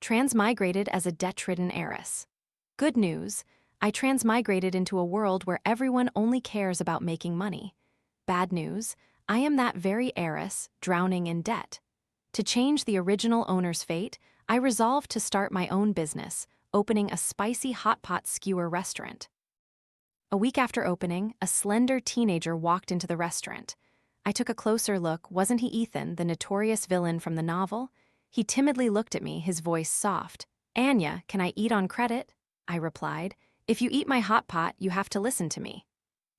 Transmigrated as a debt-ridden heiress. Good news, I transmigrated into a world where everyone only cares about making money. Bad news, I am that very heiress, drowning in debt. To change the original owner's fate, I resolved to start my own business, opening a spicy hotpot skewer restaurant. A week after opening, a slender teenager walked into the restaurant. I took a closer look. Wasn't he Ethan, the notorious villain from the novel? He timidly looked at me, his voice soft. "Anya, can I eat on credit?" I replied. "If you eat my hot pot, you have to listen to me."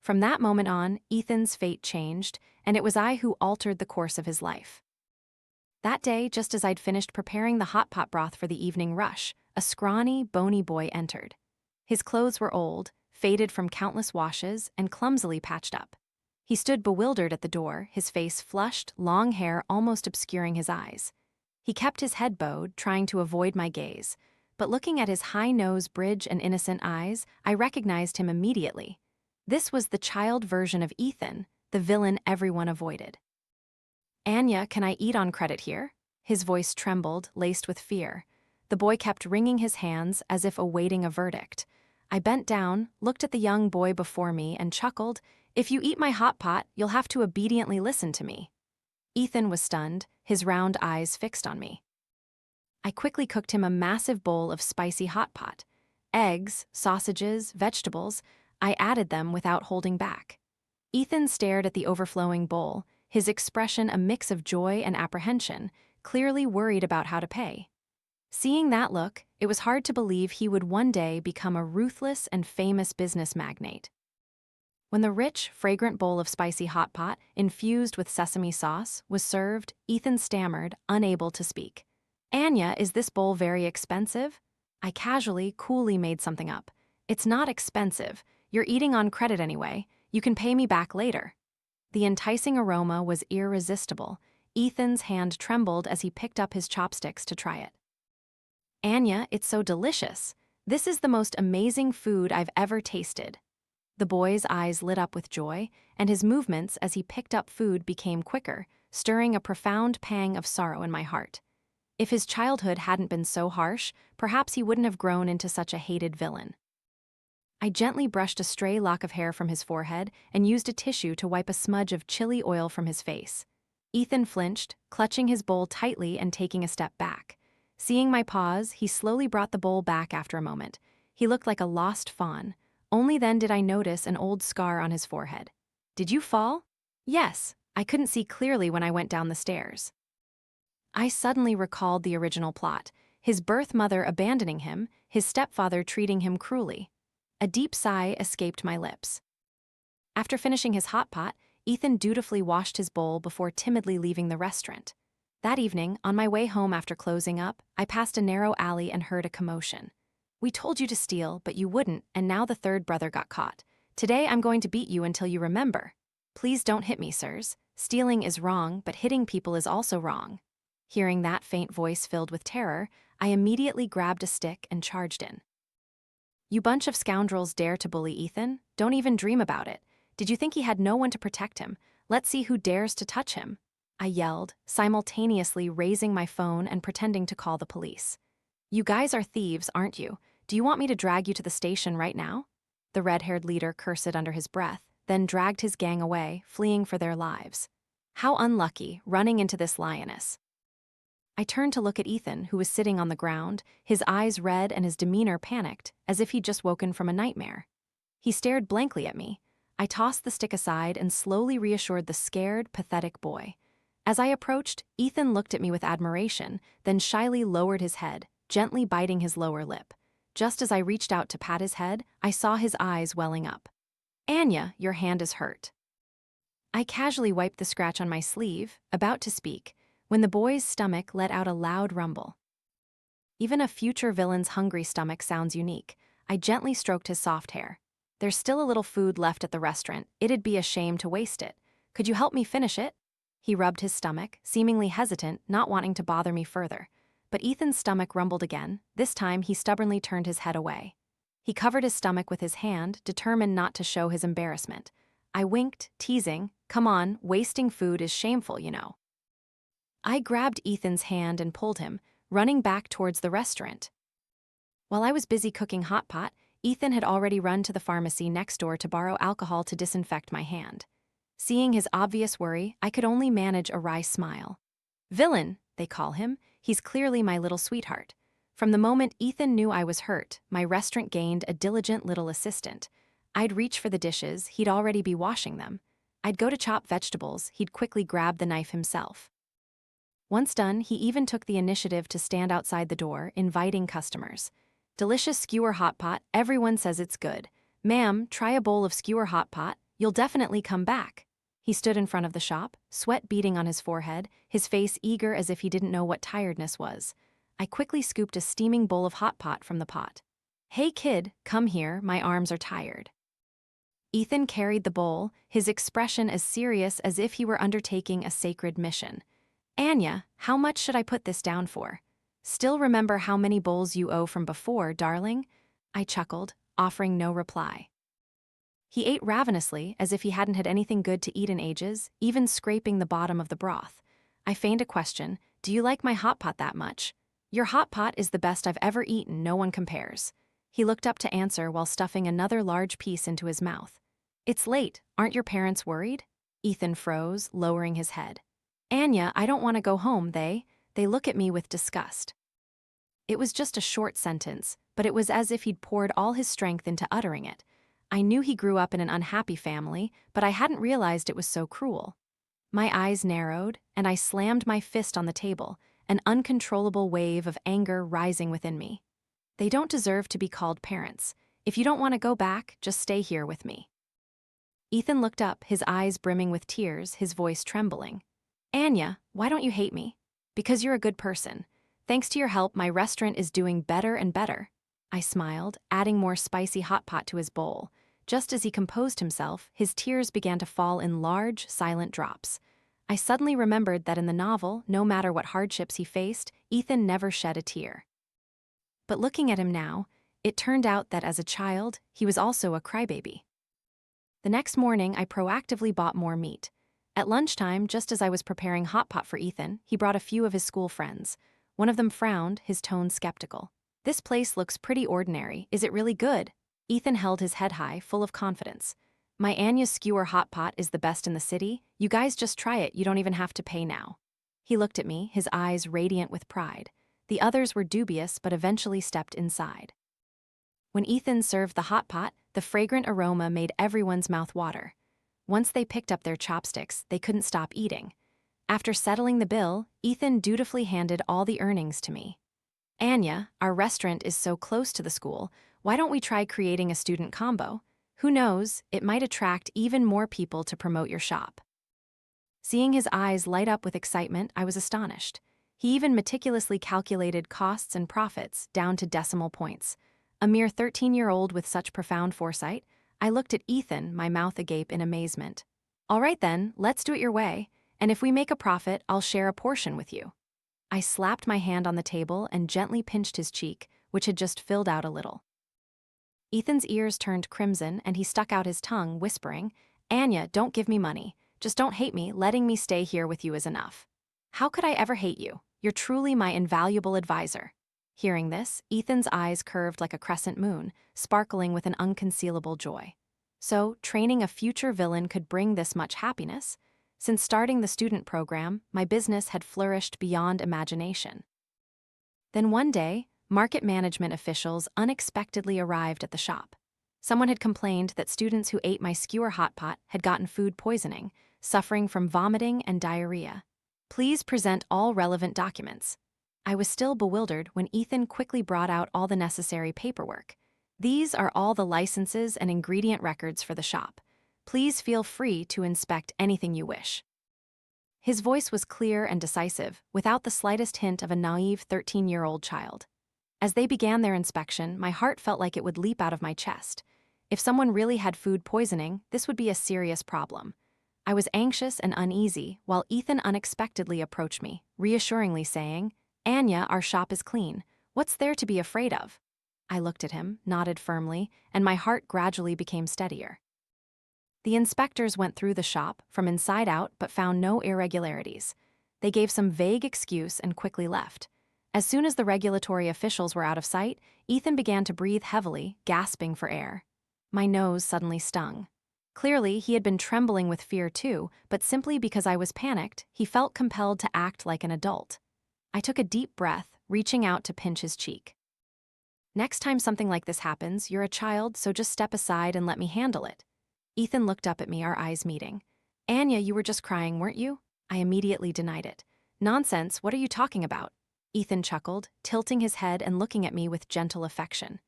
From that moment on, Ethan's fate changed, and it was I who altered the course of his life. That day, just as I'd finished preparing the hot pot broth for the evening rush, a scrawny, bony boy entered. His clothes were old, faded from countless washes, and clumsily patched up. He stood bewildered at the door, his face flushed, long hair almost obscuring his eyes. He kept his head bowed, trying to avoid my gaze, but looking at his high nose bridge and innocent eyes, I recognized him immediately. This was the child version of Ethan, the villain everyone avoided. "Anya, can I eat on credit here?" His voice trembled, laced with fear. The boy kept wringing his hands as if awaiting a verdict. I bent down, looked at the young boy before me, and chuckled. "If you eat my hot pot, you'll have to obediently listen to me." Ethan was stunned, his round eyes fixed on me. I quickly cooked him a massive bowl of spicy hot pot. Eggs, sausages, vegetables, I added them without holding back. Ethan stared at the overflowing bowl, his expression a mix of joy and apprehension, clearly worried about how to pay. Seeing that look, it was hard to believe he would one day become a ruthless and famous business magnate. When the rich, fragrant bowl of spicy hot pot, infused with sesame sauce, was served, Ethan stammered, unable to speak. "Anya, is this bowl very expensive?" I casually, coolly made something up. "It's not expensive. You're eating on credit anyway. You can pay me back later." The enticing aroma was irresistible. Ethan's hand trembled as he picked up his chopsticks to try it. "Anya, it's so delicious. This is the most amazing food I've ever tasted." The boy's eyes lit up with joy, and his movements as he picked up food became quicker, stirring a profound pang of sorrow in my heart. If his childhood hadn't been so harsh, perhaps he wouldn't have grown into such a hated villain. I gently brushed a stray lock of hair from his forehead and used a tissue to wipe a smudge of chili oil from his face. Ethan flinched, clutching his bowl tightly and taking a step back. Seeing my pause, he slowly brought the bowl back after a moment. He looked like a lost fawn. Only then did I notice an old scar on his forehead. "Did you fall?" "Yes, I couldn't see clearly when I went down the stairs." I suddenly recalled the original plot, his birth mother abandoning him, his stepfather treating him cruelly. A deep sigh escaped my lips. After finishing his hot pot, Ethan dutifully washed his bowl before timidly leaving the restaurant. That evening, on my way home after closing up, I passed a narrow alley and heard a commotion. "We told you to steal, but you wouldn't, and now the third brother got caught. Today I'm going to beat you until you remember. Please don't hit me, sirs. Stealing is wrong, but hitting people is also wrong." Hearing that faint voice filled with terror, I immediately grabbed a stick and charged in. "You bunch of scoundrels dare to bully Ethan? Don't even dream about it. Did you think he had no one to protect him? Let's see who dares to touch him," I yelled, simultaneously raising my phone and pretending to call the police. "You guys are thieves, aren't you? Do you want me to drag you to the station right now?" The red-haired leader cursed under his breath, then dragged his gang away, fleeing for their lives. How unlucky, running into this lioness. I turned to look at Ethan, who was sitting on the ground, his eyes red and his demeanor panicked, as if he'd just woken from a nightmare. He stared blankly at me. I tossed the stick aside and slowly reassured the scared, pathetic boy. As I approached, Ethan looked at me with admiration, then shyly lowered his head, gently biting his lower lip. Just as I reached out to pat his head, I saw his eyes welling up. "Anya, your hand is hurt." I casually wiped the scratch on my sleeve, about to speak, when the boy's stomach let out a loud rumble. Even a future villain's hungry stomach sounds unique. I gently stroked his soft hair. "There's still a little food left at the restaurant. It'd be a shame to waste it. Could you help me finish it?" He rubbed his stomach, seemingly hesitant, not wanting to bother me further. But Ethan's stomach rumbled again. This time, he stubbornly turned his head away. He covered his stomach with his hand, determined not to show his embarrassment. I winked, teasing, "Come on, wasting food is shameful, you know." I grabbed Ethan's hand and pulled him, running back towards the restaurant. While I was busy cooking Hotpot, Ethan had already run to the pharmacy next door to borrow alcohol to disinfect my hand. Seeing his obvious worry, I could only manage a wry smile. Villain, they call him. He's clearly my little sweetheart. From the moment Ethan knew I was hurt, my restaurant gained a diligent little assistant. I'd reach for the dishes, he'd already be washing them. I'd go to chop vegetables, he'd quickly grab the knife himself. Once done, he even took the initiative to stand outside the door, inviting customers. Delicious skewer Hotpot, everyone says it's good. Ma'am, try a bowl of skewer Hotpot, you'll definitely come back. He stood in front of the shop, sweat beading on his forehead, his face eager as if he didn't know what tiredness was. I quickly scooped a steaming bowl of Hotpot from the pot. Hey kid, come here, my arms are tired. Ethan carried the bowl, his expression as serious as if he were undertaking a sacred mission. Anya, how much should I put this down for? Still remember how many bowls you owe from before, darling? I chuckled, offering no reply. He ate ravenously, as if he hadn't had anything good to eat in ages, even scraping the bottom of the broth. I feigned a question, do you like my Hotpot that much? Your Hotpot is the best I've ever eaten, no one compares. He looked up to answer while stuffing another large piece into his mouth. It's late, aren't your parents worried? Ethan froze, lowering his head. Anya, I don't want to go home, they look at me with disgust. It was just a short sentence, but it was as if he'd poured all his strength into uttering it. I knew he grew up in an unhappy family, but I hadn't realized it was so cruel. My eyes narrowed, and I slammed my fist on the table, an uncontrollable wave of anger rising within me. They don't deserve to be called parents. If you don't want to go back, just stay here with me. Ethan looked up, his eyes brimming with tears, his voice trembling. Anya, why don't you hate me? Because you're a good person. Thanks to your help, my restaurant is doing better and better. I smiled, adding more spicy Hotpot to his bowl. Just as he composed himself, his tears began to fall in large, silent drops. I suddenly remembered that in the novel, no matter what hardships he faced, Ethan never shed a tear. But looking at him now, it turned out that as a child, he was also a crybaby. The next morning, I proactively bought more meat. At lunchtime, just as I was preparing Hotpot for Ethan, he brought a few of his school friends. One of them frowned, his tone skeptical. This place looks pretty ordinary. Is it really good? Ethan held his head high, full of confidence. My Anya's skewer Hotpot is the best in the city. You guys just try it, you don't even have to pay now. He looked at me, his eyes radiant with pride. The others were dubious but eventually stepped inside. When Ethan served the Hotpot, the fragrant aroma made everyone's mouth water. Once they picked up their chopsticks, they couldn't stop eating. After settling the bill, Ethan dutifully handed all the earnings to me. Anya, our restaurant is so close to the school, why don't we try creating a student combo? Who knows, it might attract even more people to promote your shop. Seeing his eyes light up with excitement, I was astonished. He even meticulously calculated costs and profits down to decimal points. A mere 13-year-old with such profound foresight, I looked at Ethan, my mouth agape in amazement. All right then, let's do it your way, and if we make a profit, I'll share a portion with you. I slapped my hand on the table and gently pinched his cheek, which had just filled out a little. Ethan's ears turned crimson and he stuck out his tongue, whispering, Anya, don't give me money. Just don't hate me, letting me stay here with you is enough. How could I ever hate you? You're truly my invaluable advisor. Hearing this, Ethan's eyes curved like a crescent moon, sparkling with an unconcealable joy. So, training a future villain could bring this much happiness? Since starting the student program, my business had flourished beyond imagination. Then one day, market management officials unexpectedly arrived at the shop. Someone had complained that students who ate my skewer Hotpot had gotten food poisoning, suffering from vomiting and diarrhea. Please present all relevant documents. I was still bewildered when Ethan quickly brought out all the necessary paperwork. These are all the licenses and ingredient records for the shop. Please feel free to inspect anything you wish. His voice was clear and decisive, without the slightest hint of a naive 13-year-old child. As they began their inspection, my heart felt like it would leap out of my chest. If someone really had food poisoning, this would be a serious problem. I was anxious and uneasy, while Ethan unexpectedly approached me, reassuringly saying, Anya, our shop is clean. What's there to be afraid of? I looked at him, nodded firmly, and my heart gradually became steadier. The inspectors went through the shop, from inside out, but found no irregularities. They gave some vague excuse and quickly left. As soon as the regulatory officials were out of sight, Ethan began to breathe heavily, gasping for air. My nose suddenly stung. Clearly, he had been trembling with fear too, but simply because I was panicked, he felt compelled to act like an adult. I took a deep breath, reaching out to pinch his cheek. Next time something like this happens, you're a child, so just step aside and let me handle it. Ethan looked up at me, our eyes meeting. Anya, you were just crying, weren't you? I immediately denied it. Nonsense, what are you talking about? Ethan chuckled, tilting his head and looking at me with gentle affection.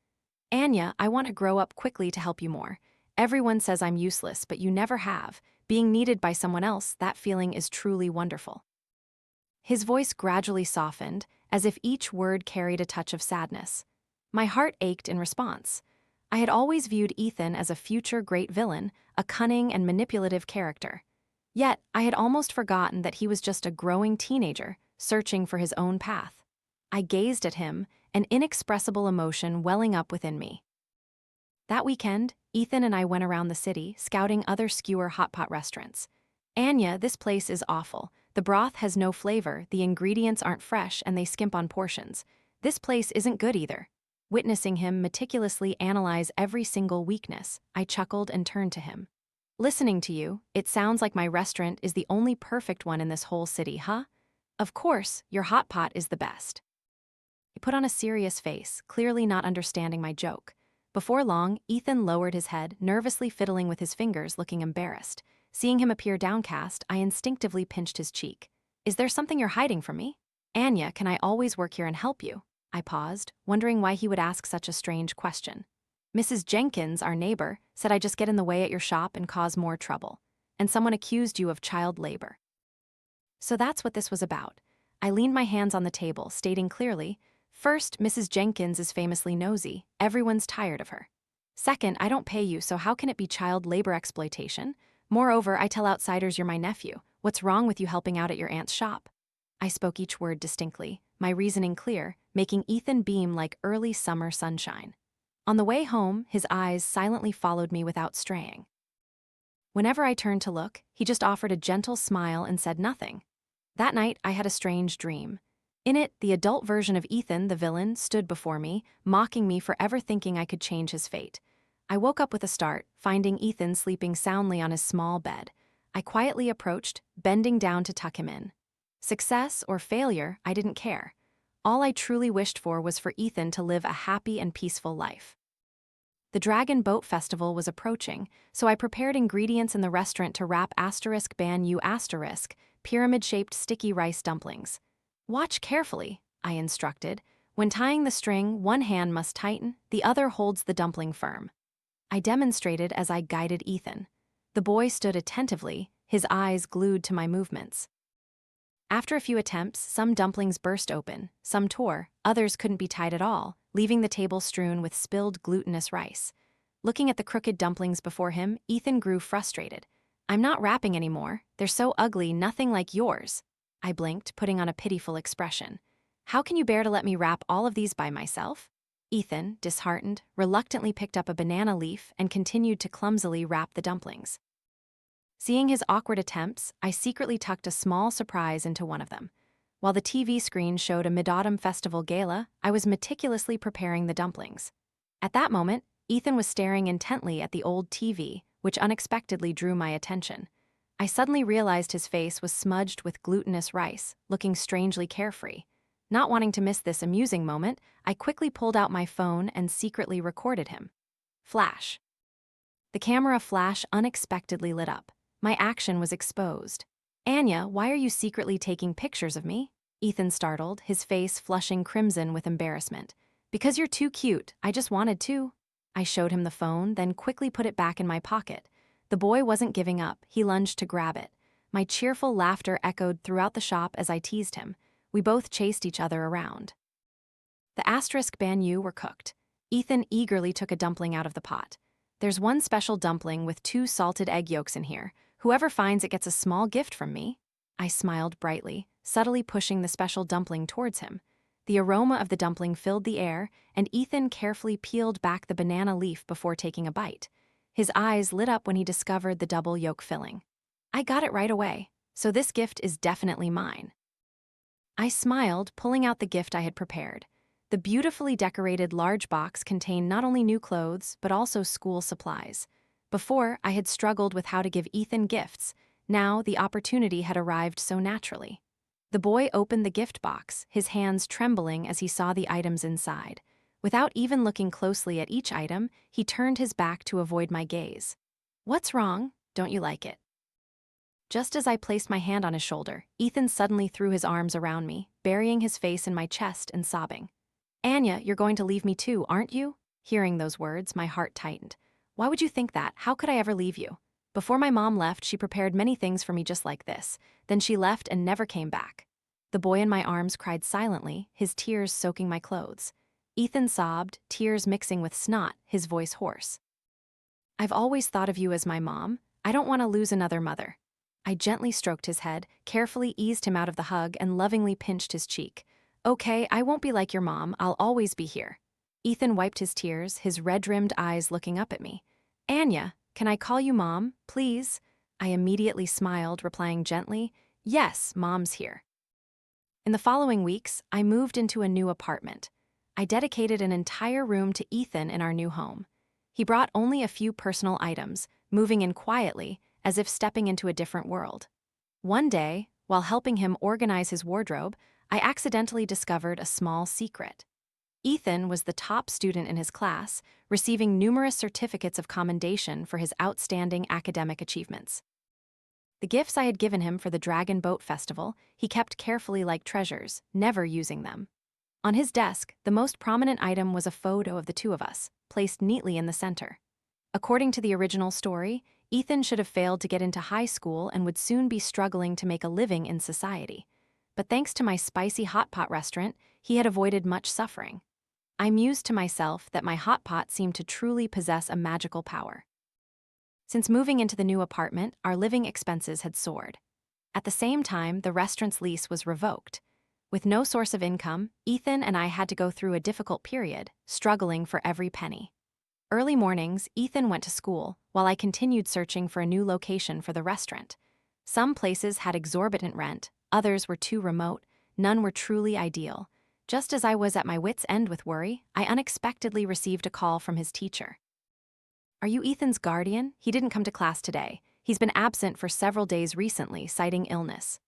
Anya, I want to grow up quickly to help you more. Everyone says I'm useless, but you never have. Being needed by someone else, that feeling is truly wonderful. His voice gradually softened, as if each word carried a touch of sadness. My heart ached in response. I had always viewed Ethan as a future great villain, a cunning and manipulative character. Yet, I had almost forgotten that he was just a growing teenager, searching for his own path. I gazed at him, an inexpressible emotion welling up within me. That weekend, Ethan and I went around the city, scouting other skewer hotpot restaurants. Anya, this place is awful. The broth has no flavor, the ingredients aren't fresh, and they skimp on portions. This place isn't good either. Witnessing him meticulously analyze every single weakness, I chuckled and turned to him. Listening to you, it sounds like my restaurant is the only perfect one in this whole city, huh? Of course, your hot pot is the best. He put on a serious face, clearly not understanding my joke. Before long, Ethan lowered his head, nervously fiddling with his fingers, looking embarrassed. Seeing him appear downcast, I instinctively pinched his cheek. Is there something you're hiding from me? Anya, can I always work here and help you? I paused, wondering why he would ask such a strange question. Mrs. Jenkins, our neighbor, said I just get in the way at your shop and cause more trouble. And someone accused you of child labor. So that's what this was about. I leaned my hands on the table, stating clearly, first, Mrs. Jenkins is famously nosy. Everyone's tired of her. Second, I don't pay you, so how can it be child labor exploitation? Moreover, I tell outsiders you're my nephew. What's wrong with you helping out at your aunt's shop? I spoke each word distinctly, my reasoning clear, making Ethan beam like early summer sunshine. On the way home, his eyes silently followed me without straying. Whenever I turned to look, he just offered a gentle smile and said nothing. That night, I had a strange dream. In it, the adult version of Ethan, the villain, stood before me, mocking me for ever thinking I could change his fate. I woke up with a start, finding Ethan sleeping soundly on his small bed. I quietly approached, bending down to tuck him in. Success or failure, I didn't care. All I truly wished for was for Ethan to live a happy and peaceful life. The Dragon Boat Festival was approaching, so I prepared ingredients in the restaurant to wrap *ban pyramid-shaped sticky rice dumplings. Watch carefully, I instructed. When tying the string, one hand must tighten, the other holds the dumpling firm. I demonstrated as I guided Ethan. The boy stood attentively, his eyes glued to my movements. After a few attempts, some dumplings burst open, some tore, others couldn't be tied at all, leaving the table strewn with spilled glutinous rice. Looking at the crooked dumplings before him, Ethan grew frustrated. I'm not wrapping anymore. They're so ugly, nothing like yours. I blinked, putting on a pitiful expression. How can you bear to let me wrap all of these by myself? Ethan, disheartened, reluctantly picked up a banana leaf and continued to clumsily wrap the dumplings. Seeing his awkward attempts, I secretly tucked a small surprise into one of them. While the TV screen showed a Mid-Autumn Festival gala, I was meticulously preparing the dumplings. At that moment, Ethan was staring intently at the old TV, which unexpectedly drew my attention. I suddenly realized his face was smudged with glutinous rice, looking strangely carefree. Not wanting to miss this amusing moment, I quickly pulled out my phone and secretly recorded him. Flash. The camera flash unexpectedly lit up. My action was exposed. Anya, why are you secretly taking pictures of me? Ethan startled, his face flushing crimson with embarrassment. Because you're too cute, I just wanted to. I showed him the phone, then quickly put it back in my pocket. The boy wasn't giving up, he lunged to grab it. My cheerful laughter echoed throughout the shop as I teased him. We both chased each other around. The *banu were cooked. Ethan eagerly took a dumpling out of the pot. There's one special dumpling with 2 salted egg yolks in here. Whoever finds it gets a small gift from me. I smiled brightly, subtly pushing the special dumpling towards him. The aroma of the dumpling filled the air, and Ethan carefully peeled back the banana leaf before taking a bite. His eyes lit up when he discovered the double yolk filling. I got it right away, so this gift is definitely mine. I smiled, pulling out the gift I had prepared. The beautifully decorated large box contained not only new clothes, but also school supplies. Before, I had struggled with how to give Ethan gifts. Now, the opportunity had arrived so naturally. The boy opened the gift box, his hands trembling as he saw the items inside. Without even looking closely at each item, he turned his back to avoid my gaze. "What's wrong? Don't you like it?" Just as I placed my hand on his shoulder, Ethan suddenly threw his arms around me, burying his face in my chest and sobbing. "Anya, you're going to leave me too, aren't you?" Hearing those words, my heart tightened. "Why would you think that? How could I ever leave you?" Before my mom left, she prepared many things for me just like this. Then she left and never came back. The boy in my arms cried silently, his tears soaking my clothes. Ethan sobbed, tears mixing with snot, his voice hoarse. "I've always thought of you as my mom. I don't want to lose another mother." I gently stroked his head, carefully eased him out of the hug, and lovingly pinched his cheek. "Okay, I won't be like your mom. I'll always be here." Ethan wiped his tears, his red-rimmed eyes looking up at me. "Anya, can I call you Mom, please?" I immediately smiled, replying gently, "Yes, Mom's here." In the following weeks, I moved into a new apartment. I dedicated an entire room to Ethan in our new home. He brought only a few personal items, moving in quietly, as if stepping into a different world. One day, while helping him organize his wardrobe, I accidentally discovered a small secret. Ethan was the top student in his class, receiving numerous certificates of commendation for his outstanding academic achievements. The gifts I had given him for the Dragon Boat Festival, he kept carefully like treasures, never using them. On his desk, the most prominent item was a photo of the two of us, placed neatly in the center. According to the original story, Ethan should have failed to get into high school and would soon be struggling to make a living in society. But thanks to my spicy Hotpot restaurant, he had avoided much suffering. I mused to myself that my Hotpot seemed to truly possess a magical power. Since moving into the new apartment, our living expenses had soared. At the same time, the restaurant's lease was revoked. With no source of income, Ethan and I had to go through a difficult period, struggling for every penny. Early mornings, Ethan went to school, while I continued searching for a new location for the restaurant. Some places had exorbitant rent, others were too remote, none were truly ideal. Just as I was at my wits' end with worry, I unexpectedly received a call from his teacher. "Are you Ethan's guardian? He didn't come to class today. He's been absent for several days recently, citing illness."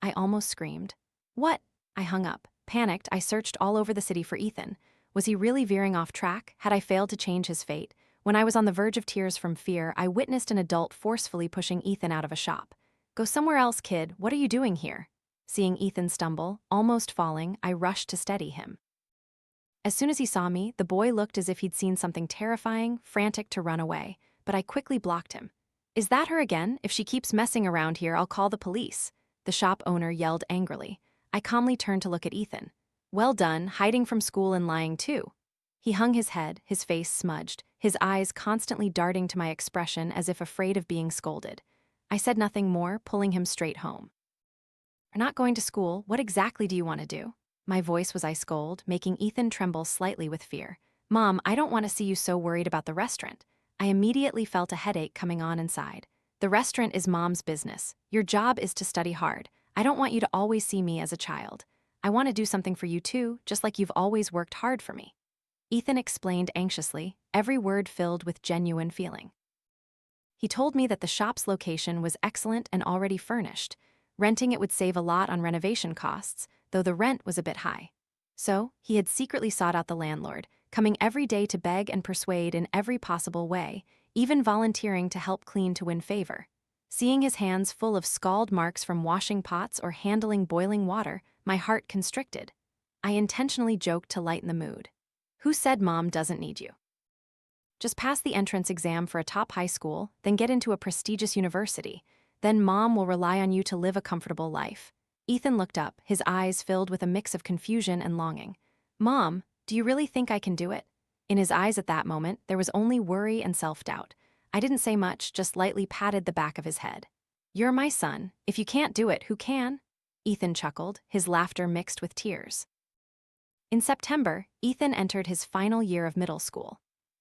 I almost screamed. "What?" I hung up. Panicked, I searched all over the city for Ethan. Was he really veering off track? Had I failed to change his fate? When I was on the verge of tears from fear, I witnessed an adult forcefully pushing Ethan out of a shop. "Go somewhere else, kid. What are you doing here?" Seeing Ethan stumble, almost falling, I rushed to steady him. As soon as he saw me, the boy looked as if he'd seen something terrifying, frantic to run away, but I quickly blocked him. "Is that her again? If she keeps messing around here, I'll call the police," the shop owner yelled angrily. I calmly turned to look at Ethan. "Well done, hiding from school and lying too." He hung his head, his face smudged, his eyes constantly darting to my expression as if afraid of being scolded. I said nothing more, pulling him straight home. "You're not going to school. What exactly do you want to do?" My voice was ice cold, making Ethan tremble slightly with fear. "Mom, I don't want to see you so worried about the restaurant." I immediately felt a headache coming on inside. "The restaurant is Mom's business. Your job is to study hard. I don't want you to always see me as a child. I want to do something for you too, just like you've always worked hard for me." Ethan explained anxiously, every word filled with genuine feeling. He told me that the shop's location was excellent and already furnished. Renting it would save a lot on renovation costs, though the rent was a bit high. So, he had secretly sought out the landlord, coming every day to beg and persuade in every possible way, even volunteering to help clean to win favor. Seeing his hands full of scald marks from washing pots or handling boiling water, my heart constricted. I intentionally joked to lighten the mood. "Who said Mom doesn't need you? Just pass the entrance exam for a top high school, then get into a prestigious university. Then Mom will rely on you to live a comfortable life." Ethan looked up, his eyes filled with a mix of confusion and longing. "Mom, do you really think I can do it?" In his eyes at that moment, there was only worry and self-doubt. I didn't say much, just lightly patted the back of his head. "You're my son. If you can't do it, who can?" Ethan chuckled, his laughter mixed with tears. In September, Ethan entered his final year of middle school.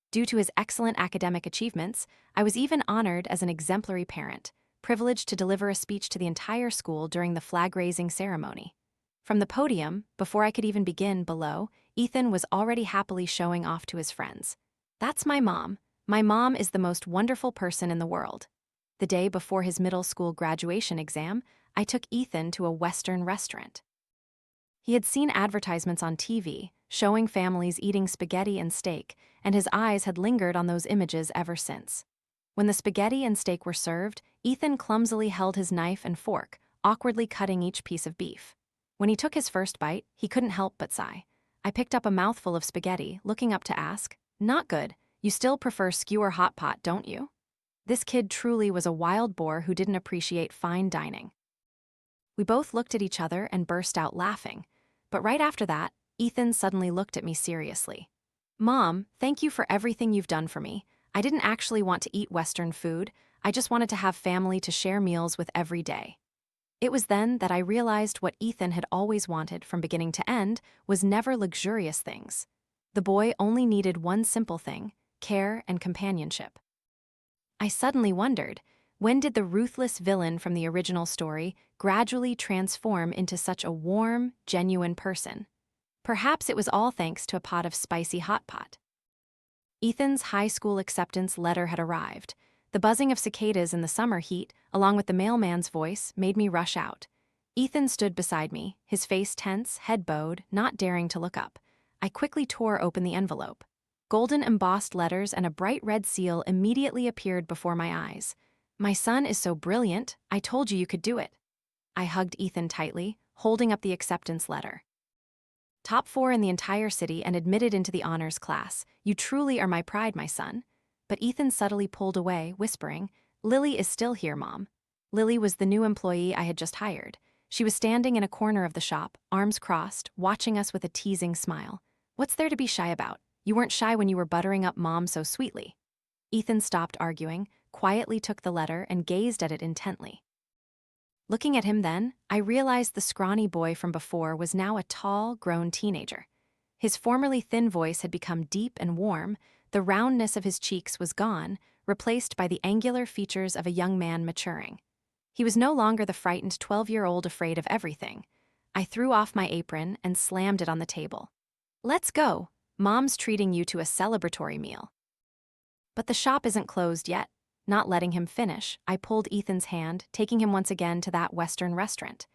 Due to his excellent academic achievements, I was even honored as an exemplary parent, privileged to deliver a speech to the entire school during the flag-raising ceremony. From the podium, before I could even begin below, Ethan was already happily showing off to his friends. That's my mom. My mom is the most wonderful person in the world. The day before his middle school graduation exam, I took Ethan to a Western restaurant. He had seen advertisements on TV, showing families eating spaghetti and steak, and his eyes had lingered on those images ever since. When the spaghetti and steak were served, Ethan clumsily held his knife and fork, awkwardly cutting each piece of beef. When he took his first bite, he couldn't help but sigh. I picked up a mouthful of spaghetti, looking up to ask, "Not good. You still prefer skewer Hotpot, don't you?" This kid truly was a wild boar who didn't appreciate fine dining. We both looked at each other and burst out laughing. But right after that, Ethan suddenly looked at me seriously. "Mom, thank you for everything you've done for me. I didn't actually want to eat Western food. I just wanted to have family to share meals with every day." It was then that I realized what Ethan had always wanted from beginning to end was never luxurious things. The boy only needed one simple thing: care and companionship. I suddenly wondered, when did the ruthless villain from the original story gradually transform into such a warm, genuine person? Perhaps it was all thanks to a pot of spicy hot pot. Ethan's high school acceptance letter had arrived. The buzzing of cicadas in the summer heat, along with the mailman's voice, made me rush out. Ethan stood beside me, his face tense, head bowed, not daring to look up. I quickly tore open the envelope. Golden embossed letters and a bright red seal immediately appeared before my eyes. "My son is so brilliant, I told you could do it." I hugged Ethan tightly, holding up the acceptance letter. "Top 4 in the entire city and admitted into the honors class. You truly are my pride, my son." But Ethan subtly pulled away, whispering, "Lily is still here, Mom." Lily was the new employee I had just hired. She was standing in a corner of the shop, arms crossed, watching us with a teasing smile. "What's there to be shy about? You weren't shy when you were buttering up Mom so sweetly." Ethan stopped arguing, quietly took the letter, and gazed at it intently. Looking at him then, I realized the scrawny boy from before was now a tall, grown teenager. His formerly thin voice had become deep and warm. The roundness of his cheeks was gone, replaced by the angular features of a young man maturing. He was no longer the frightened 12-year-old afraid of everything. I threw off my apron and slammed it on the table. "Let's go. Mom's treating you to a celebratory meal." But the shop isn't closed yet. Not letting him finish, I pulled Ethan's hand, taking him once again to that Western restaurant.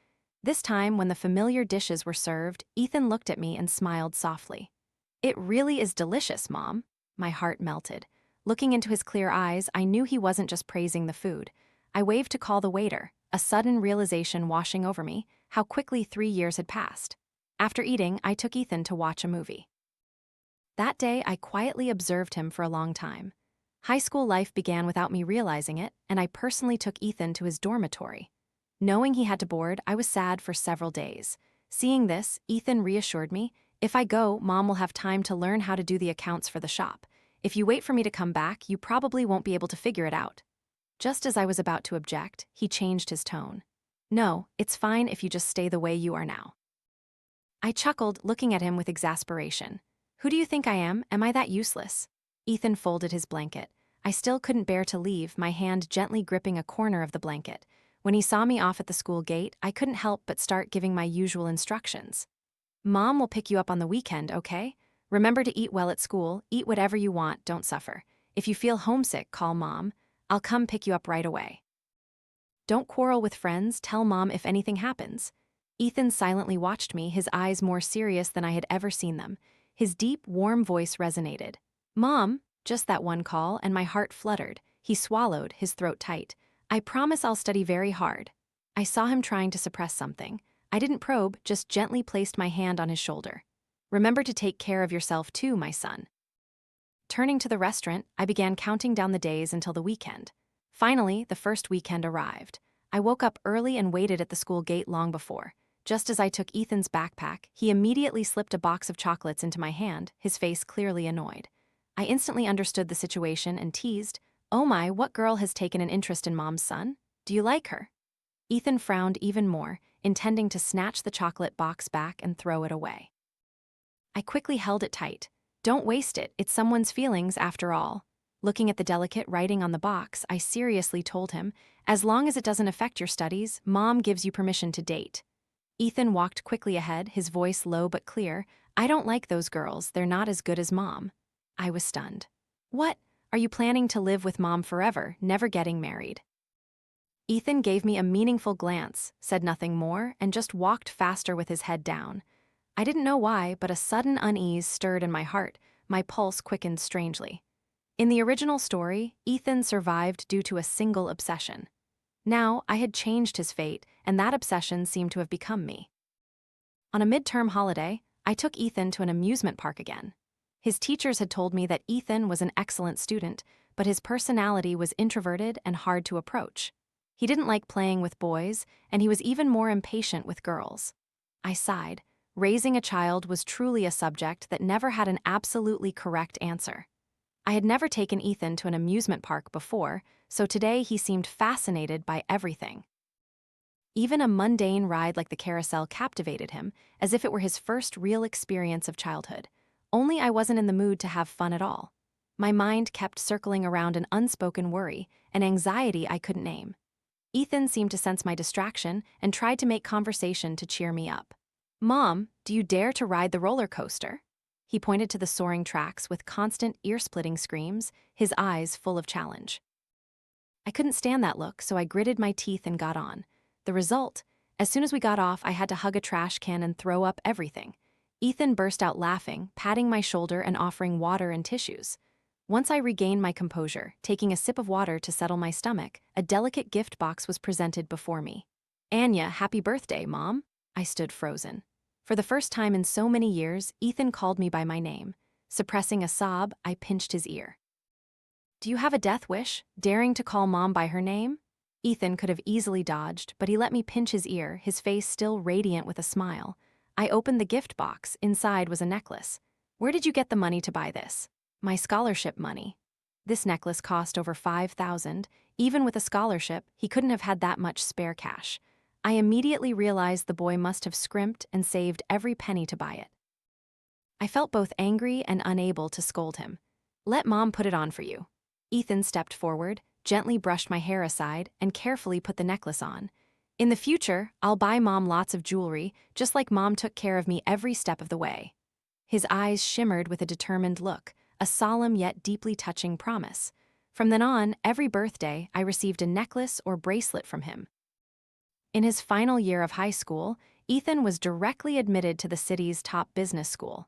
This time, when the familiar dishes were served, Ethan looked at me and smiled softly. "It really is delicious, Mom." My heart melted. Looking into his clear eyes, I knew he wasn't just praising the food. I waved to call the waiter, a sudden realization washing over me, how quickly 3 years had passed. After eating, I took Ethan to watch a movie. That day, I quietly observed him for a long time. High school life began without me realizing it, and I personally took Ethan to his dormitory. Knowing he had to board, I was sad for several days. Seeing this, Ethan reassured me, "If I go, Mom will have time to learn how to do the accounts for the shop. If you wait for me to come back, you probably won't be able to figure it out." Just as I was about to object, he changed his tone. "No, it's fine if you just stay the way you are now." I chuckled, looking at him with exasperation. "Who do you think I am? Am I that useless?" Ethan folded his blanket. I still couldn't bear to leave, my hand gently gripping a corner of the blanket. When he saw me off at the school gate, I couldn't help but start giving my usual instructions. "Mom will pick you up on the weekend, okay? Remember to eat well at school, eat whatever you want, don't suffer. If you feel homesick, call Mom. I'll come pick you up right away. Don't quarrel with friends, tell Mom if anything happens." Ethan silently watched me, his eyes more serious than I had ever seen them. His deep, warm voice resonated. "Mom," just that one call, and my heart fluttered. He swallowed, his throat tight. "I promise I'll study very hard." I saw him trying to suppress something. I didn't probe, just gently placed my hand on his shoulder. "Remember to take care of yourself too, my son." Turning to the restaurant, I began counting down the days until the weekend. Finally, the first weekend arrived. I woke up early and waited at the school gate long before. Just as I took Ethan's backpack, he immediately slipped a box of chocolates into my hand, his face clearly annoyed. I instantly understood the situation and teased, "Oh my, what girl has taken an interest in Mom's son? Do you like her?" Ethan frowned even more, intending to snatch the chocolate box back and throw it away. I quickly held it tight. "Don't waste it, it's someone's feelings after all." Looking at the delicate writing on the box, I seriously told him, "As long as it doesn't affect your studies, Mom gives you permission to date." Ethan walked quickly ahead, his voice low but clear. I don't like those girls, they're not as good as Mom. I was stunned. What? Are you planning to live with Mom forever, never getting married? Ethan gave me a meaningful glance, said nothing more, and just walked faster with his head down. I didn't know why, but a sudden unease stirred in my heart. My pulse quickened strangely. In the original story, Ethan survived due to a single obsession. Now, I had changed his fate, and that obsession seemed to have become me. On a midterm holiday, I took Ethan to an amusement park again. His teachers had told me that Ethan was an excellent student, but his personality was introverted and hard to approach. He didn't like playing with boys, and he was even more impatient with girls. I sighed. Raising a child was truly a subject that never had an absolutely correct answer. I had never taken Ethan to an amusement park before, so today he seemed fascinated by everything. Even a mundane ride like the carousel captivated him, as if it were his first real experience of childhood. Only I wasn't in the mood to have fun at all. My mind kept circling around an unspoken worry, an anxiety I couldn't name. Ethan seemed to sense my distraction and tried to make conversation to cheer me up. Mom, do you dare to ride the roller coaster? He pointed to the soaring tracks with constant ear-splitting screams, his eyes full of challenge. I couldn't stand that look, so I gritted my teeth and got on. The result? As soon as we got off, I had to hug a trash can and throw up everything. Ethan burst out laughing, patting my shoulder and offering water and tissues. Once I regained my composure, taking a sip of water to settle my stomach, a delicate gift box was presented before me. Anya, happy birthday, Mom. I stood frozen. For the first time in so many years, Ethan called me by my name. Suppressing a sob, I pinched his ear. Do you have a death wish, daring to call Mom by her name? Ethan could have easily dodged, but he let me pinch his ear, his face still radiant with a smile. I opened the gift box. Inside was a necklace. Where did you get the money to buy this? My scholarship money. This necklace cost over $5,000. Even with a scholarship, he couldn't have had that much spare cash. I immediately realized the boy must have scrimped and saved every penny to buy it. I felt both angry and unable to scold him. Let Mom put it on for you. Ethan stepped forward, gently brushed my hair aside, and carefully put the necklace on. In the future, I'll buy Mom lots of jewelry, just like Mom took care of me every step of the way. His eyes shimmered with a determined look, a solemn yet deeply touching promise. From then on, every birthday, I received a necklace or bracelet from him. In his final year of high school, Ethan was directly admitted to the city's top business school.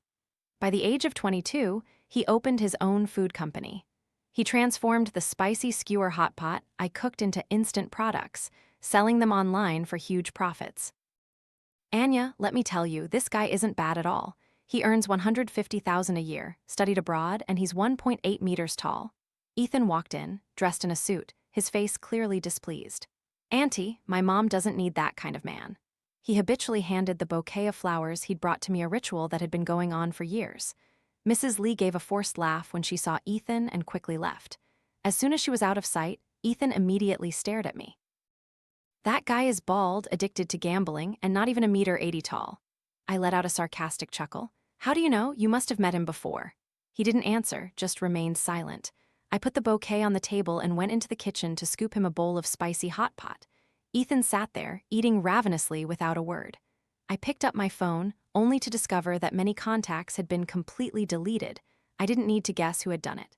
By the age of 22, he opened his own food company. He transformed the spicy skewer Hotpot I cooked into instant products, selling them online for huge profits. Anya, let me tell you, this guy isn't bad at all. He earns $150,000 a year, studied abroad, and he's 1.8 meters tall. Ethan walked in, dressed in a suit, his face clearly displeased. Auntie, my mom doesn't need that kind of man. He habitually handed the bouquet of flowers he'd brought to me, a ritual that had been going on for years. Mrs. Lee gave a forced laugh when she saw Ethan and quickly left. As soon as she was out of sight, Ethan immediately stared at me. That guy is bald, addicted to gambling, and not even 1.80 meters tall. I let out a sarcastic chuckle. How do you know? You must have met him before. He didn't answer, just remained silent. I put the bouquet on the table and went into the kitchen to scoop him a bowl of spicy hot pot. Ethan sat there, eating ravenously without a word. I picked up my phone, only to discover that many contacts had been completely deleted. I didn't need to guess who had done it.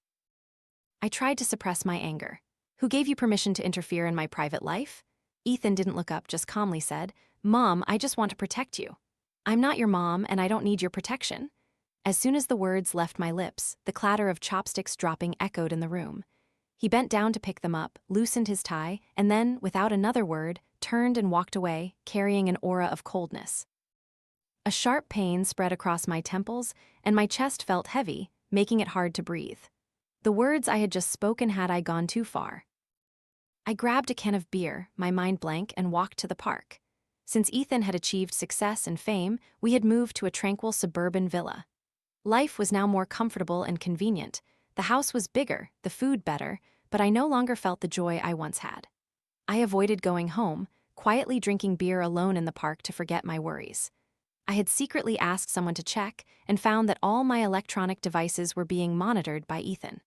I tried to suppress my anger. Who gave you permission to interfere in my private life? Ethan didn't look up, just calmly said, Mom, I just want to protect you. I'm not your mom, and I don't need your protection. As soon as the words left my lips, the clatter of chopsticks dropping echoed in the room. He bent down to pick them up, loosened his tie, and then, without another word, turned and walked away, carrying an aura of coldness. A sharp pain spread across my temples, and my chest felt heavy, making it hard to breathe. The words I had just spoken, had I gone too far? I grabbed a can of beer, my mind blank, and walked to the park. Since Ethan had achieved success and fame, we had moved to a tranquil suburban villa. Life was now more comfortable and convenient. The house was bigger, the food better, but I no longer felt the joy I once had. I avoided going home, quietly drinking beer alone in the park to forget my worries. I had secretly asked someone to check and found that all my electronic devices were being monitored by Ethan.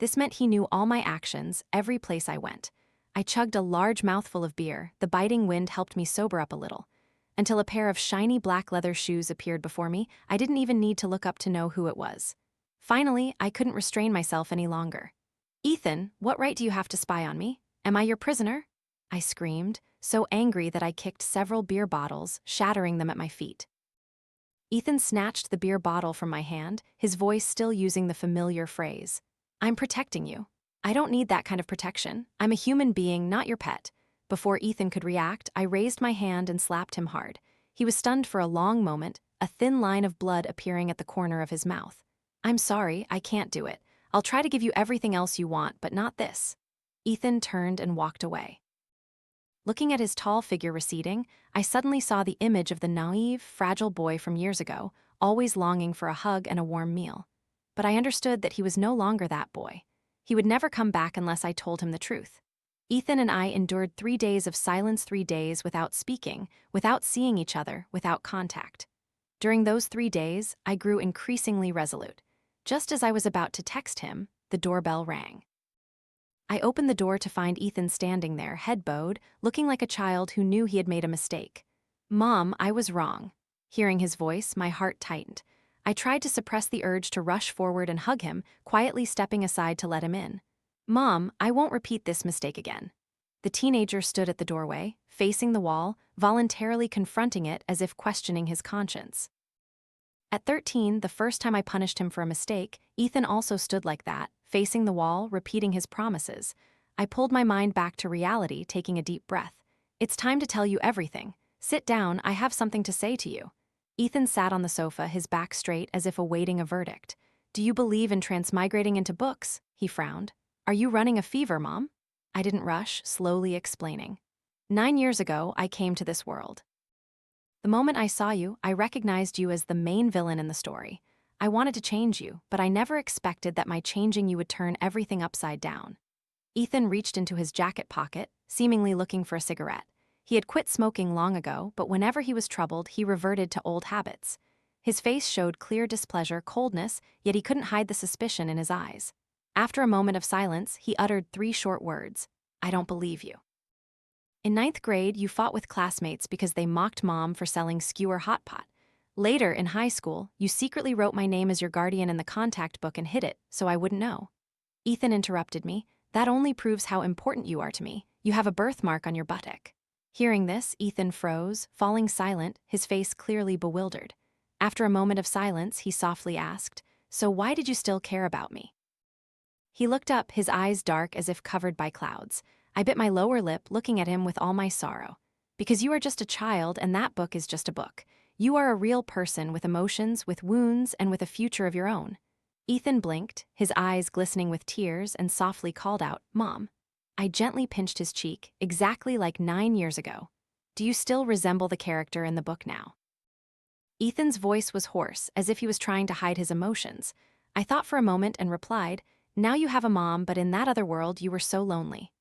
This meant he knew all my actions, every place I went. I chugged a large mouthful of beer. The biting wind helped me sober up a little. until a pair of shiny black leather shoes appeared before me. I didn't even need to look up to know who it was. Finally, I couldn't restrain myself any longer. "Ethan, what right do you have to spy on me? Am I your prisoner?" I screamed, so angry that I kicked several beer bottles, shattering them at my feet. Ethan snatched the beer bottle from my hand, his voice still using the familiar phrase. "I'm protecting you." "I don't need that kind of protection. I'm a human being, not your pet." Before Ethan could react, I raised my hand and slapped him hard. He was stunned for a long moment, a thin line of blood appearing at the corner of his mouth. "I'm sorry, I can't do it. I'll try to give you everything else you want, but not this." Ethan turned and walked away. Looking at his tall figure receding, I suddenly saw the image of the naive, fragile boy from years ago, always longing for a hug and a warm meal. But I understood that he was no longer that boy. He would never come back unless I told him the truth. Ethan and I endured 3 days of silence, 3 days without speaking, without seeing each other, without contact. During those 3 days, I grew increasingly resolute. Just as I was about to text him, the doorbell rang. I opened the door to find Ethan standing there, head bowed, looking like a child who knew he had made a mistake. "Mom, I was wrong." Hearing his voice, my heart tightened. I tried to suppress the urge to rush forward and hug him, quietly stepping aside to let him in. "Mom, I won't repeat this mistake again." The teenager stood at the doorway, facing the wall, voluntarily confronting it as if questioning his conscience. At 13, the first time I punished him for a mistake, Ethan also stood like that, facing the wall, repeating his promises. I pulled my mind back to reality, taking a deep breath. "It's time to tell you everything. Sit down, I have something to say to you." Ethan sat on the sofa, his back straight as if awaiting a verdict. "Do you believe in transmigrating into books?" He frowned. "Are you running a fever, Mom?" I didn't rush, slowly explaining. 9 years ago, I came to this world. The moment I saw you, I recognized you as the main villain in the story. I wanted to change you, but I never expected that my changing you would turn everything upside down. Ethan reached into his jacket pocket, seemingly looking for a cigarette. He had quit smoking long ago, but whenever he was troubled, he reverted to old habits. His face showed clear displeasure, coldness, yet he couldn't hide the suspicion in his eyes. After a moment of silence, he uttered 3 short words. "I don't believe you." In 9th grade, you fought with classmates because they mocked Mom for selling skewer Hotpot. Later, in high school, you secretly wrote my name as your guardian in the contact book and hid it, so I wouldn't know. Ethan interrupted me. "That only proves how important you are to me. You have a birthmark on your buttock." Hearing this, Ethan froze, falling silent, his face clearly bewildered. After a moment of silence, he softly asked, "So why did you still care about me?" He looked up, his eyes dark as if covered by clouds. I bit my lower lip, looking at him with all my sorrow. "Because you are just a child, and that book is just a book. You are a real person with emotions, with wounds, and with a future of your own." Ethan blinked, his eyes glistening with tears, and softly called out, "Mom." I gently pinched his cheek, exactly like 9 years ago. "Do you still resemble the character in the book now?" Ethan's voice was hoarse, as if he was trying to hide his emotions. I thought for a moment and replied, "Now you have a mom, but in that other world you were so lonely."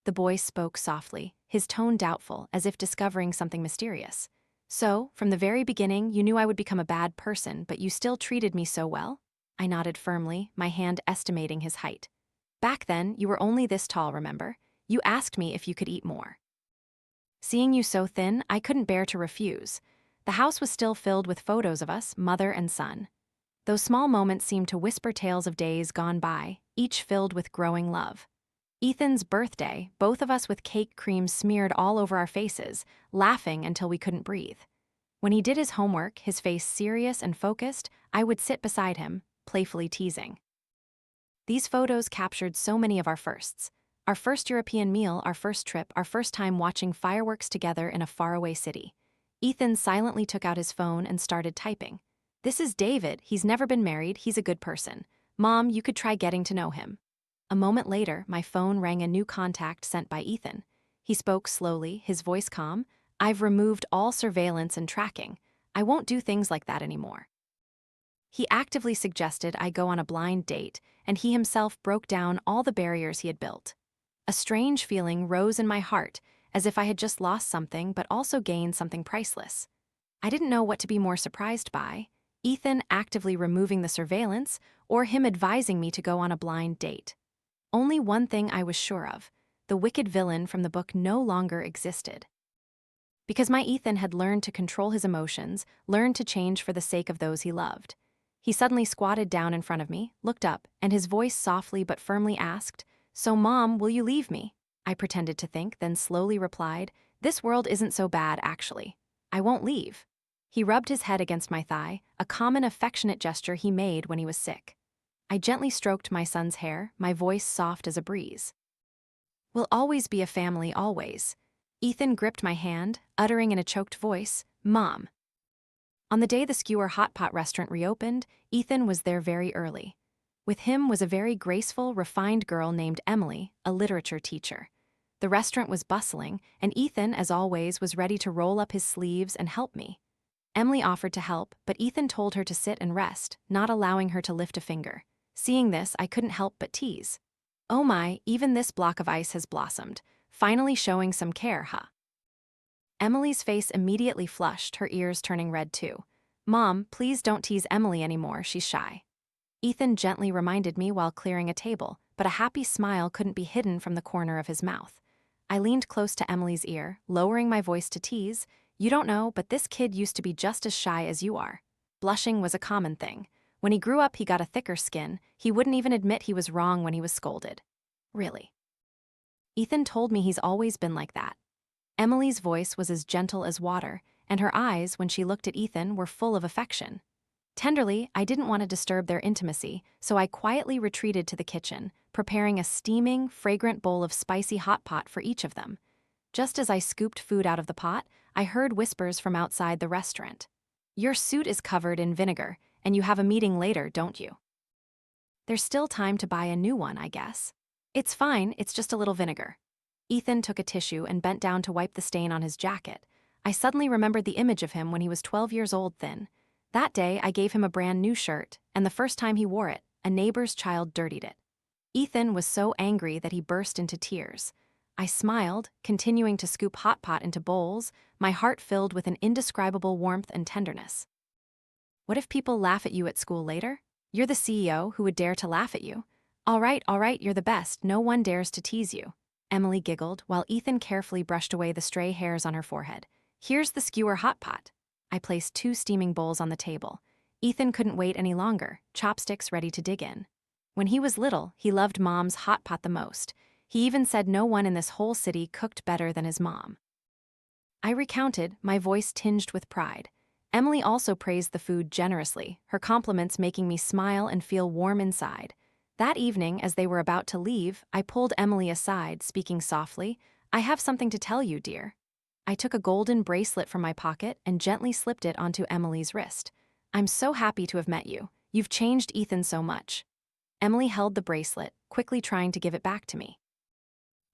The boy spoke softly, his tone doubtful, as if discovering something mysterious. "So, from the very beginning, you knew I would become a bad person, but you still treated me so well?" I nodded firmly, my hand estimating his height. "Back then, you were only this tall, remember? You asked me if you could eat more. Seeing you so thin, I couldn't bear to refuse." The house was still filled with photos of us, mother and son. Those small moments seemed to whisper tales of days gone by, each filled with growing love. Ethan's birthday, both of us with cake cream smeared all over our faces, laughing until we couldn't breathe. When he did his homework, his face serious and focused, I would sit beside him, playfully teasing. These photos captured so many of our firsts. Our first European meal, our first trip, our first time watching fireworks together in a faraway city. Ethan silently took out his phone and started typing. "This is David, he's never been married, he's a good person. Mom, you could try getting to know him." A moment later, my phone rang a new contact sent by Ethan. He spoke slowly, his voice calm. "I've removed all surveillance and tracking. I won't do things like that anymore." He actively suggested I go on a blind date, and he himself broke down all the barriers he had built. A strange feeling rose in my heart, as if I had just lost something but also gained something priceless. I didn't know what to be more surprised by, Ethan actively removing the surveillance, or him advising me to go on a blind date. Only one thing I was sure of: the wicked villain from the book no longer existed. Because my Ethan had learned to control his emotions, learned to change for the sake of those he loved. He suddenly squatted down in front of me, looked up, and his voice softly but firmly asked, "So, Mom, will you leave me?" I pretended to think, then slowly replied, "This world isn't so bad, actually. I won't leave." He rubbed his head against my thigh, a common affectionate gesture he made when he was sick. I gently stroked my son's hair, my voice soft as a breeze. "We'll always be a family, always." Ethan gripped my hand, uttering in a choked voice, "Mom." On the day the Skewer Hotpot restaurant reopened, Ethan was there very early. With him was a very graceful, refined girl named Emily, a literature teacher. The restaurant was bustling, and Ethan, as always, was ready to roll up his sleeves and help me. Emily offered to help, but Ethan told her to sit and rest, not allowing her to lift a finger. Seeing this, I couldn't help but tease. "Oh my, even this block of ice has blossomed. Finally showing some care, huh?" Emily's face immediately flushed, her ears turning red too. "Mom, please don't tease Emily anymore, she's shy." Ethan gently reminded me while clearing a table, but a happy smile couldn't be hidden from the corner of his mouth. I leaned close to Emily's ear, lowering my voice to tease, "You don't know, but this kid used to be just as shy as you are." Blushing was a common thing. When he grew up, he got a thicker skin. He wouldn't even admit he was wrong when he was scolded. Really? Ethan told me he's always been like that. Emily's voice was as gentle as water, and her eyes, when she looked at Ethan, were full of affection. Tenderly, I didn't want to disturb their intimacy, so I quietly retreated to the kitchen, preparing a steaming, fragrant bowl of spicy hot pot for each of them. Just as I scooped food out of the pot, I heard whispers from outside the restaurant. "Your suit is covered in vinegar, and you have a meeting later, don't you?" "There's still time to buy a new one, I guess." "It's fine, it's just a little vinegar." Ethan took a tissue and bent down to wipe the stain on his jacket. I suddenly remembered the image of him when he was 12 years old, thin. That day, I gave him a brand new shirt, and the first time he wore it, a neighbor's child dirtied it. Ethan was so angry that he burst into tears. I smiled, continuing to scoop hot pot into bowls, my heart filled with an indescribable warmth and tenderness. "What if people laugh at you at school later? You're the CEO, who would dare to laugh at you?" All right, you're the best, no one dares to tease you." Emily giggled, while Ethan carefully brushed away the stray hairs on her forehead. "Here's the Skewer hot pot." I placed 2 steaming bowls on the table. Ethan couldn't wait any longer, chopsticks ready to dig in. When he was little, he loved Mom's hot pot the most. He even said no one in this whole city cooked better than his mom. I recounted, my voice tinged with pride. Emily also praised the food generously, her compliments making me smile and feel warm inside. That evening, as they were about to leave, I pulled Emily aside, speaking softly, "I have something to tell you, dear." I took a golden bracelet from my pocket and gently slipped it onto Emily's wrist. "I'm so happy to have met you. You've changed Ethan so much." Emily held the bracelet, quickly trying to give it back to me.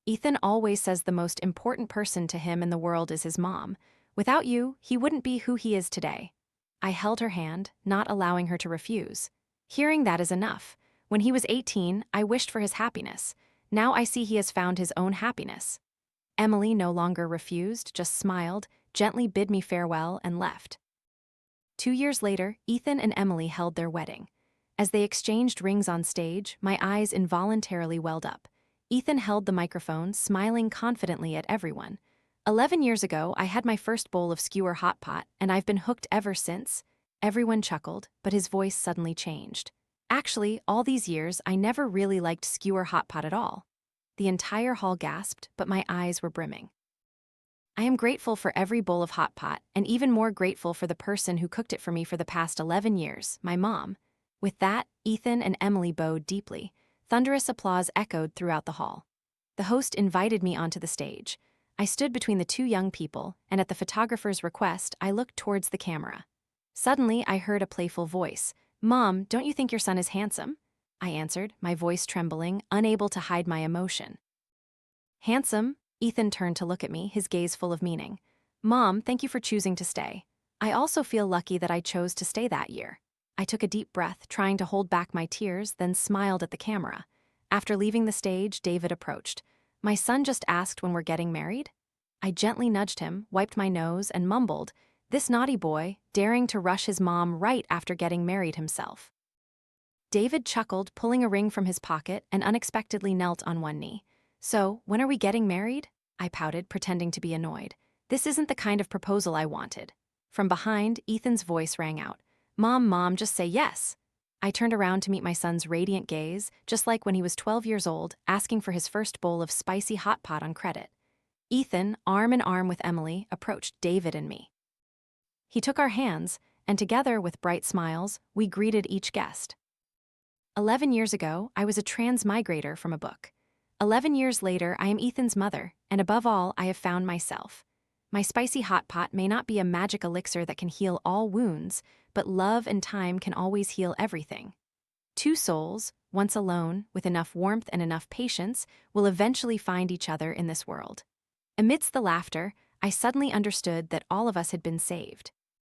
"Ethan always says the most important person to him in the world is his mom. Without you, he wouldn't be who he is today." I held her hand, not allowing her to refuse. Hearing that is enough. When he was 18, I wished for his happiness. Now I see he has found his own happiness. Emily no longer refused, just smiled, gently bid me farewell, and left. 2 years later, Ethan and Emily held their wedding. As they exchanged rings on stage, my eyes involuntarily welled up. Ethan held the microphone, smiling confidently at everyone. 11 years ago, I had my first bowl of Skewer hot pot, and I've been hooked ever since." Everyone chuckled, but his voice suddenly changed. "Actually, all these years, I never really liked Skewer hot pot at all." The entire hall gasped, but my eyes were brimming. I am grateful for every bowl of hot pot, and even more grateful for the person who cooked it for me for the past 11 years, my mom. With that, Ethan and Emily bowed deeply. Thunderous applause echoed throughout the hall. The host invited me onto the stage. I stood between the 2 young people, and at the photographer's request, I looked towards the camera. Suddenly, I heard a playful voice. "Mom, don't you think your son is handsome?" I answered, my voice trembling, unable to hide my emotion. "Handsome?" Ethan turned to look at me, his gaze full of meaning. "Mom, thank you for choosing to stay. I also feel lucky that I chose to stay that year." I took a deep breath, trying to hold back my tears, then smiled at the camera. After leaving the stage, David approached. "My son just asked when we're getting married?" I gently nudged him, wiped my nose, and mumbled, "This naughty boy, daring to rush his mom right after getting married himself." David chuckled, pulling a ring from his pocket, and unexpectedly knelt on one knee. "So, when are we getting married?" I pouted, pretending to be annoyed. This isn't the kind of proposal I wanted. From behind, Ethan's voice rang out. Mom, just say yes. I turned around to meet my son's radiant gaze, just like when he was 12 years old, asking for his first bowl of spicy Hotpot on credit. Ethan, arm in arm with Emily, approached David and me. He took our hands, and together, with bright smiles, we greeted each guest. 11 years ago, I was a transmigrator from a book. 11 years later, I am Ethan's mother, and above all, I have found myself. My spicy Hotpot may not be a magic elixir that can heal all wounds, but love and time can always heal everything. Two souls, once alone, with enough warmth and enough patience, will eventually find each other in this world. Amidst the laughter, I suddenly understood that all of us had been saved.